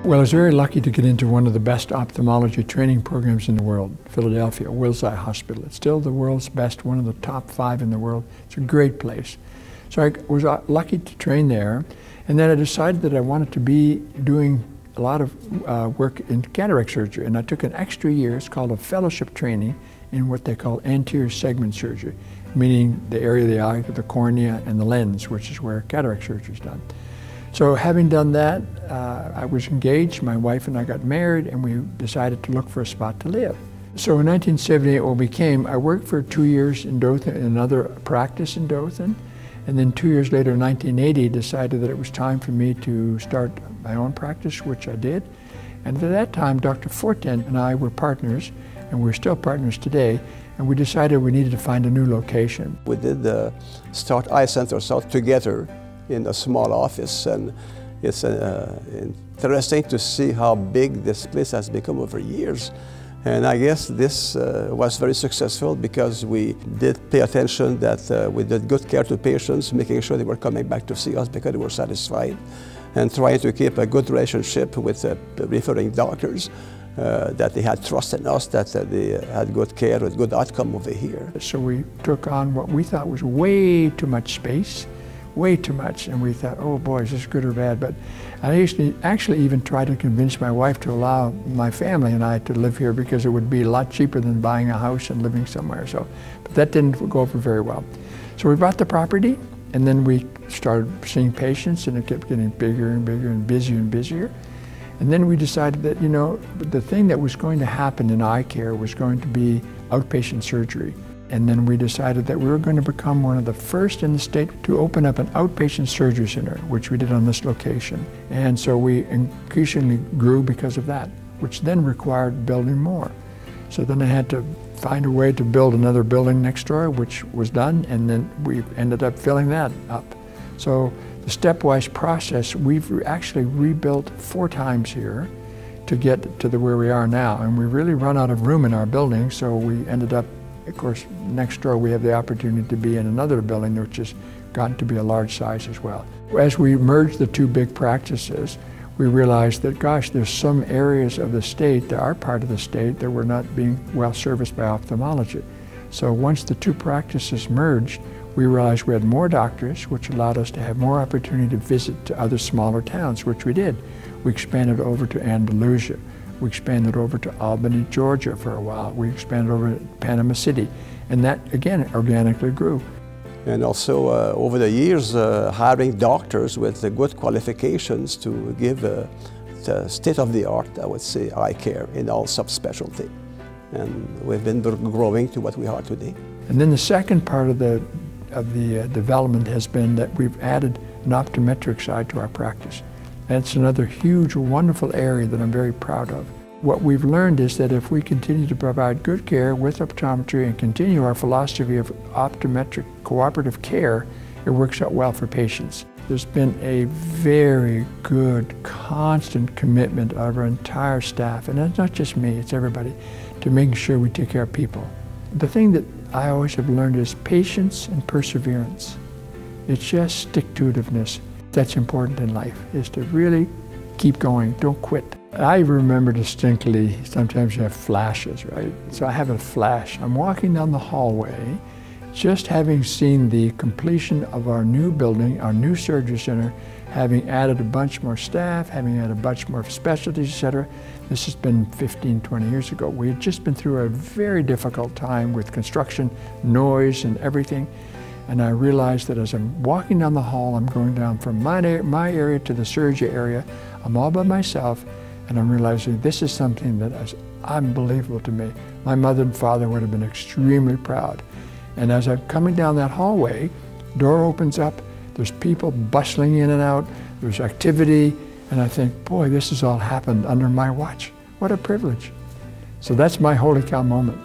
Well, I was very lucky to get into one of the best ophthalmology training programs in the world, Philadelphia, Wills Eye Hospital. It's still the world's best, one of the top 5 in the world. It's a great place. So I was lucky to train there, and then I decided that I wanted to be doing a lot of work in cataract surgery, and I took an extra year. It's called a fellowship training in what they call anterior segment surgery, meaning the area of the eye, the cornea, and the lens, which is where cataract surgery is done. So having done that, I was engaged, my wife and I got married, and we decided to look for a spot to live. So in 1978, what became, I worked for 2 years in Dothan, in another practice in Dothan, and then 2 years later, in 1980, decided that it was time for me to start my own practice, which I did. And at that time, Dr. Fortin and I were partners, and we're still partners today, and we decided we needed to find a new location. We did start Eye Center South together in a small office, and it's interesting to see how big this place has become over years. And I guess this was very successful because we did pay attention that we did good care to patients, making sure they were coming back to see us because they were satisfied, and trying to keep a good relationship with referring doctors, that they had trust in us, that they had good care with good outcome over here. So we took on what we thought was way too much space, way too much, and we thought, oh boy, is this good or bad? But I actually even tried to convince my wife to allow my family and I to live here because it would be a lot cheaper than buying a house and living somewhere. So, but that didn't go over very well. So we bought the property, and then we started seeing patients, and it kept getting bigger and bigger and busier and busier. And then we decided that, you know, the thing that was going to happen in eye care was going to be outpatient surgery. And then we decided that we were going to become one of the first in the state to open up an outpatient surgery center, which we did on this location. And so we increasingly grew because of that, which then required building more. So then I had to find a way to build another building next door, which was done, and then we ended up filling that up. So the stepwise process, we've actually rebuilt 4 times here to get to where we are now. And we really run out of room in our building, so we ended up, of course, next door we have the opportunity to be in another building which has gotten to be a large size as well. As we merged the 2 big practices, we realized that, gosh, there's some areas of the state, that are part of the state, that were not being well serviced by ophthalmology. So once the 2 practices merged, we realized we had more doctors, which allowed us to have more opportunity to visit to other smaller towns, which we did. We expanded over to Andalusia. We expanded over to Albany, Georgia for a while. We expanded over to Panama City. And that, again, organically grew. And also, over the years, hiring doctors with the good qualifications to give the state-of-the-art, I would say, eye care in all subspecialty. And we've been growing to what we are today. And then the second part of the development has been that we've added an optometric side to our practice. That's another huge, wonderful area that I'm very proud of. What we've learned is that if we continue to provide good care with optometry and continue our philosophy of optometric cooperative care, it works out well for patients. There's been a very good, constant commitment of our entire staff, and it's not just me, it's everybody, to making sure we take care of people. The thing that I always have learned is patience and perseverance. It's just stick-to-itiveness. That's important in life, is to really keep going, don't quit. I remember distinctly, sometimes you have flashes, right? So I have a flash. I'm walking down the hallway, just having seen the completion of our new building, our new surgery center, having added a bunch more staff, having added a bunch more specialties, etc. This has been 15, 20 years ago. We had just been through a very difficult time with construction, noise, and everything. And I realized that as I'm walking down the hall, I'm going down from my area to the surgery area. I'm all by myself, and I'm realizing this is something that is unbelievable to me. My mother and father would have been extremely proud. And as I'm coming down that hallway, door opens up, there's people bustling in and out, there's activity, and I think, boy, this has all happened under my watch. What a privilege. So that's my holy cow moment.